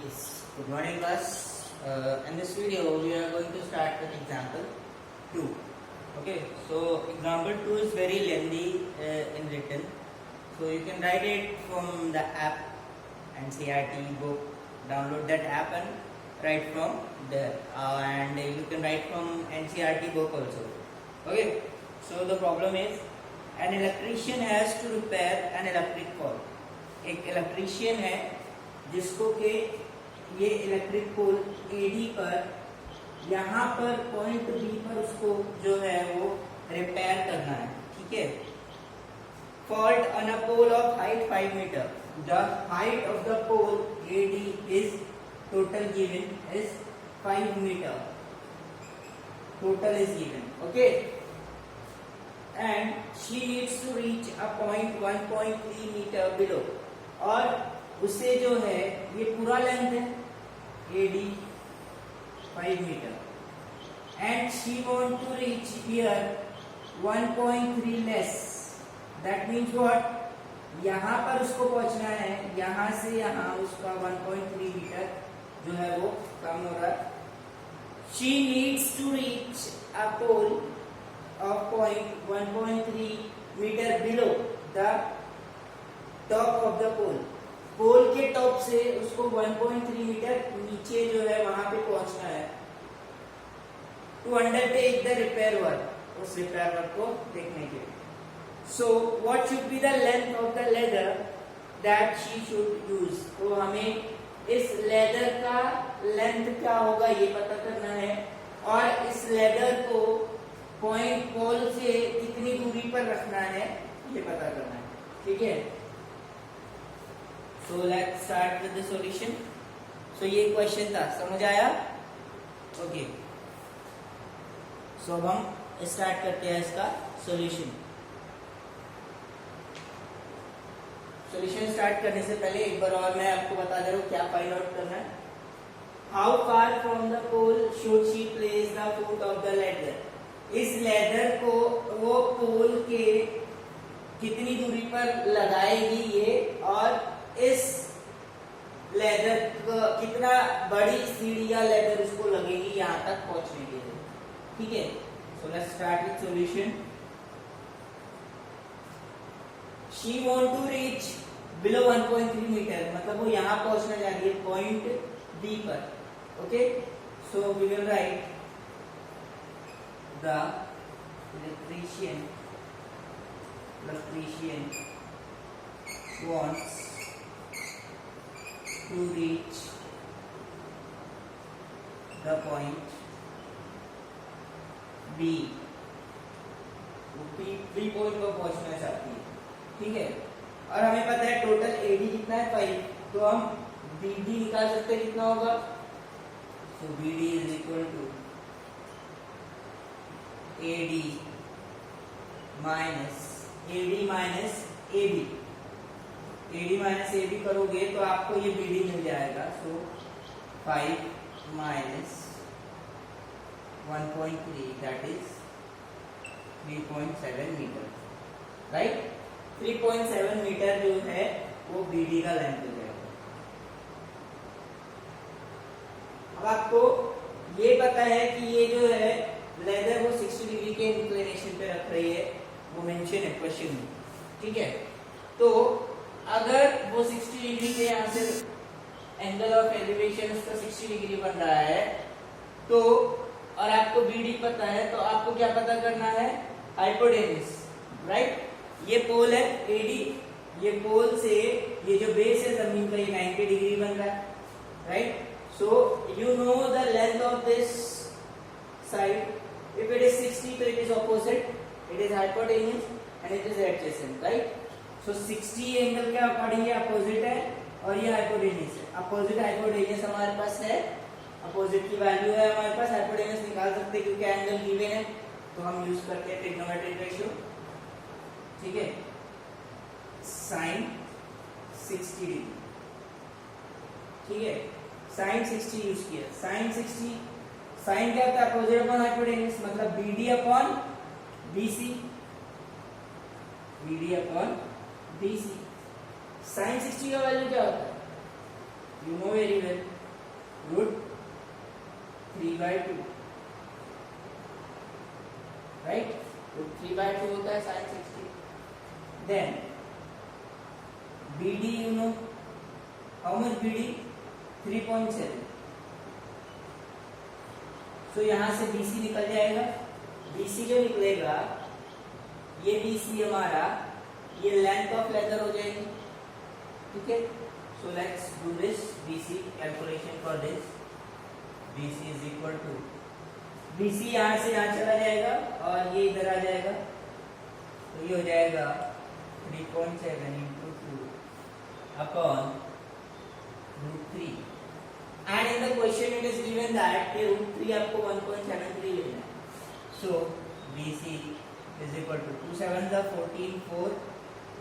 Yes, good morning class. In this video we are going to start with example 2. Okay, so example 2 is very lengthy in written. So you can write it from the app NCERT book. Download that app and write from there. And you can write from NCERT book also. Okay, so the problem is an electrician has to repair an electric cord. एक electrician है जिसको के ये electric pole AD पर यहाँ पर point B पर उसको जो है वो रिपेयर करना है. ठीक है. Fault on a pole of height 5 metre. The height of the pole AD is total given is 5 metre. Total is given. Okay. And she needs to reach a point 1.3 meter below. और उसे जो है ये पूरा length है AD 5 metre. And she want to reach here 1.3 less. That means what? यहाँ पर उसको पहुंचना है, यहाँ से यहाँ उसका 1.3 मीटर जो है वो कम हो रहा है. She needs to reach a pole of point 1.3 meter below the top of the pole. पोल के टॉप से उसको 1.3 मीटर नीचे जो है वहां पे पहुंचना है. To undertake the repair work. उस रिपेयर वर्क को देखने के लिए. So what should be the length of the ladder that she should use. तो हमें इस लेदर का लेंथ क्या होगा ये पता करना है और इस लेदर को पॉइंट पोल से कितनी दूरी पर रखना है ये पता करना है. ठीक है. So let's start with the solution. So ये क्वेश्चन था, समझ आया? ओके. सो अब हम स्टार्ट करते हैं इसका सॉल्यूशन. सॉल्यूशन स्टार्ट करने से पहले एक बार और मैं आपको बता दे रहा हूँ क्या फाइंड आउट करना है. How far from the pole should she place the foot of the ladder. इस लेदर को वो पोल के कितनी दूरी पर लगाएगी ये, और इस लेदर को कितना बड़ी सीढ़ी या लेदर उसको लगेगी यहाँ तक पहुंचने के लिए. ठीक है. So let's start with solution. She want to reach below 1.3 metre. मतलब वो यहाँ पहुंचना चाह रही है पॉइंट बी पर. Okay. So we will write the electrician wants to reach the point B. वो B पॉइंट पर पहुंचना चाहती है. ठीक है. और हमें पता है टोटल AD कितना है 5. तो हम BD निकाल सकते हैं कितना होगा. so BD is equal to AD minus AB. AD minus AB करोगे तो आपको ये BD मिल जाएगा. So 5 minus 1.3 that is 3.7 metre. Right. 3.7 metre जो है वो BD का लेंथ हो जाएगा. अब आपको ये पता है कि ये जो है लेदर वो 60 डिग्री के इंक्लिनेशन पे रख रही है. वो मेंशन है क्वेश्चन में. ठीक है. तो अगर वो 60 डिग्री के यहाँ से एंगल ऑफ एलिवेशन उसका 60 डिग्री बन रहा है तो, और आपको BD पता है, तो आपको क्या पता करना है. हाइपोटेन्यूज. राइट. ये पोल है AD. ये पोल से ये जो बेस है जमीन का ये 90 डिग्री बन रहा है. Right. So you know the length of this side. If it is 60, so it is opposite, it is hypotenuse and it is adjacent, right? So 60 angle क्या पढ़ेंगे अपोजिट है और ये हाइपोटेन्यूज है. अपोजिट हाइपोटेन्यूज हमारे पास है, अपोजिट की value है हमारे पास. हाइपोटेन्यूज निकाल सकते हैं क्योंकि एंगल गिवन है तो हम यूज करते हैं ट्रिग्नोमेट्रिक रेशियो. ठीक है. sin 60 degree. ठीक है. sin 60 यूज किया. sin 60 साइन क्या होता है अपोजिट अपॉन हाइपोटेन्यूज. मतलब BD upon BC. BD upon BC. Sine 60 का वैल्यू क्या होता है you know very well, root 3/2, right? root 3/2 होता है sin 60. Then BD you know, how much BD? 3.7. so यहाँ से BC निकल जाएगा. BC जो निकलेगा, ये BC हमारा, ये लेंथ ऑफ लेदर हो जाएगी. ठीक है, so let's do this BC calculation for this. BC is equal to, BC यहाँ से यहाँ चला जाएगा और ये इधर आ जाएगा, तो ये हो जाएगा 3.7 into 2 upon root 3. And in the question it is given that root 3 आपको 1.73 लेना है. So BC is equal to 2 7s are 14, 4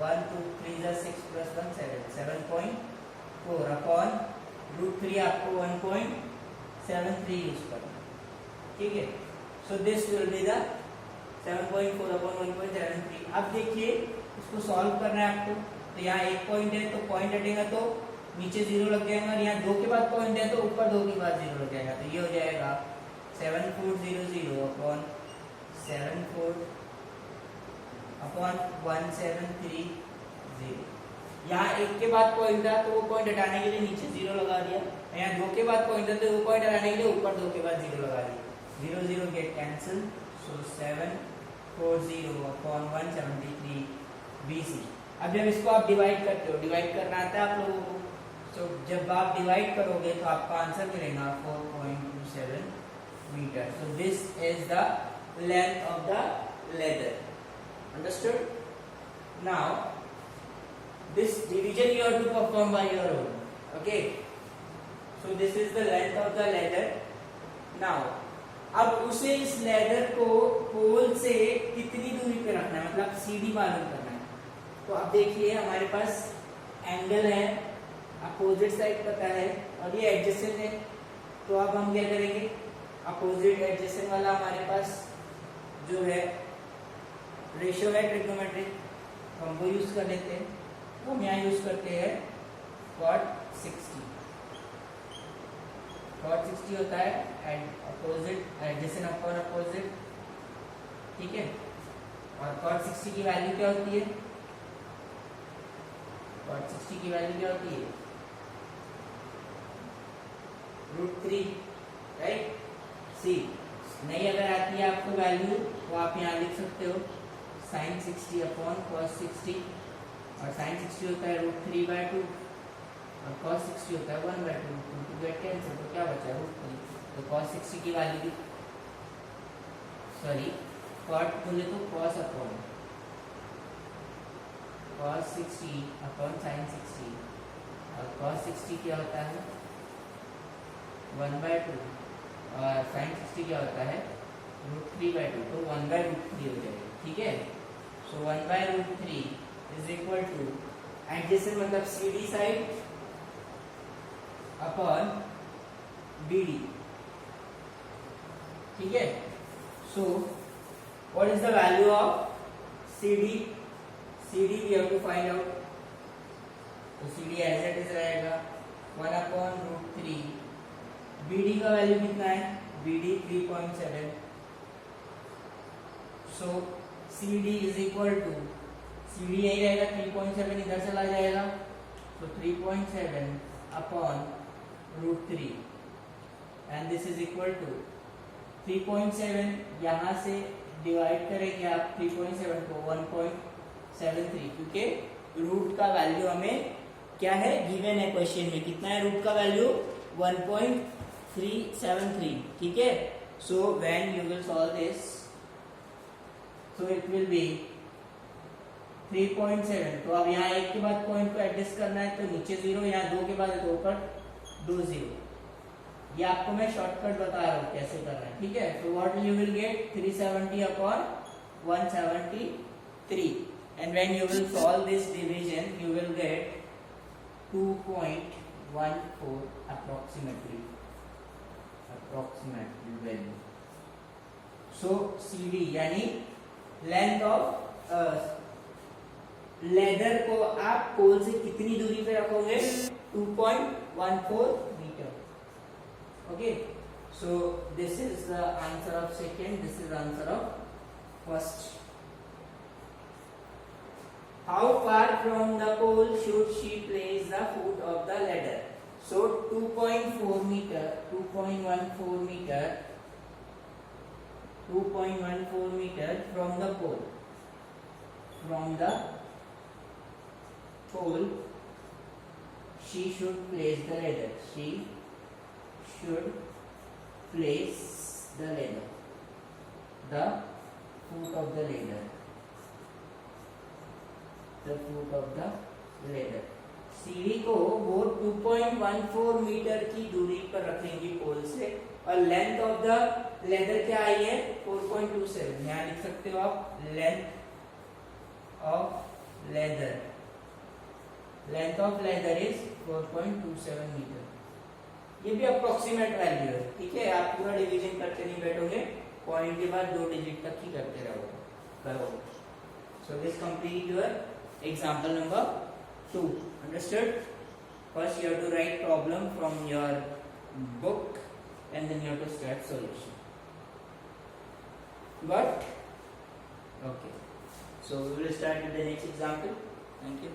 1 2 3 are 6 plus 1 7, 7.4 upon root 3 आपको 1.73 यूज करना है. ठीक है, so this will be the 7.4 upon 1.73. अब देखिए इसको सॉल्व करना है आपको. तो यहाँ एक पॉइंट है, तो पॉइंट हटेगा तो नीचे 0 लग जाएगा, और यहाँ 2 के बाद पॉइंट है तो ऊपर 2 के बाद 0 लग जाएगा. तो ये हो जाएगा 7400 अपॉन 74 अपॉन 1730. यहाँ 1 के बाद पॉइंट था तो वो पॉइंट हटाने के लिए नीचे 0 लगा दिया. यहाँ 2 के बाद पॉइंट था तो वो पॉइंट हटाने के लिए ऊपर 2 के बाद 0 लगा दिया. 0 0 गेट कैंसिल. सो 740 अपॉन 173 BC. अब जब इसको आप डिवाइड करते हो, डिवाइड करना आता है आप लोगों को, तो जब आप डिवाइड करोगे तो आपका आंसर मिलेगा 4.27 metre. So this is the length of the ladder. Understood? Now this division you have to perform by your own. Okay, so this is the length of the ladder. Now अब उसे इस ladder को पोल से कितनी दूरी पे रखना है, मतलब CD मालूम करना है. तो अब देखिए हमारे पास एंगल है, अपोजिट साइड पता है, और ये एडजेसेंट है. तो अब हम क्या करेंगे, अपोजिट एडजेसेंट वाला हमारे पास जो है रेशियो है ट्रिग्नोमेट्रिक, हम वो यूज कर लेते हैं. हम यहाँ यूज करते हैं cot 60. cot 60 होता है अपोजिट एडजेसेंट अपॉन अपोजिट. ठीक है, और cot 60 की वैल्यू क्या होती है, cot 60 की वैल्यू क्या होती है, √3, राइट. सी नहीं अगर आती है आपको वैल्यू तो आप यहाँ लिख सकते हो sin 60 अपॉन cos 60, और sin 60 होता है √3/2 और cos 60 होता है 1/2. तो गेट कैंसिल, तो क्या बचा √3. तो cos 60 की वैल्यू, सॉरी cot बोले तो cos upon cos 60 upon sin 60, और cos 60 क्या होता है 1/2, और sin 60 क्या होता है √3/2. तो 1/√3 हो जाएगा. ठीक है, so 1/√3 is equal to adjacent मतलब CD साइड अपॉन BD. ठीक है, so what is the value of CD? CD we have to find out. तो CD एज इट इज रहेगा 1/√3. BD का वैल्यू कितना है, BD 3.7. So CD is equal to, CD यही रहेगा 3.7, इधर चला जाएगा, तो 3.7 upon √3, and this is equal to 3.7. यहाँ से डिवाइड करेंगे आप 3.7 को 1.73, क्योंकि रूट का वैल्यू हमें क्या है गिवन है क्वेश्चन में. कितना है रूट का वैल्यू 1.373. ठीक है, so when you will solve this, so it will be 3.7. तो अब यहाँ 1 के बाद पॉइंट को एडजस्ट करना है, तो नीचे 0, यहाँ 2 के बाद है तो ऊपर 2 0. ये आपको मैं शॉर्टकट बता रहा हूँ कैसे करना है. ठीक है, तो what you will get 370 upon 173, and when you will solve this division you will get 2.14 approximately value. So CD यानी लेंथ ऑफ लेदर को आप पोल से कितनी दूरी पे रखोगे, 2.14 meter. Okay, so this is the answer of second, this is the answer of first. How far from the pole should she place the foot of the ladder? So 2.4 meter, 2.14 meter, 2.14 meter from the pole. From the pole, she should place the ladder. She should place the ladder. The foot of the ladder. The foot of the ladder. सीढ़ी को वो 2.14 metre की दूरी पर रखेंगी पोल से और length of the leather क्या आई है 4.27. यहाँ लिख सकते हो आप length of ladder. Length of ladder is 4.27 metre. ये भी अप्रोक्सीमेट वैल्यू है. ठीक है, आप पूरा डिवीजन करते नहीं बैठोगे, पॉइंट के बाद 2 डिजिट तक ही करते रहोगे. So this complete your example number 2. Understood? First you have to write problem from your book and then you have to start solution. But okay, so we will start with the next example. Thank you.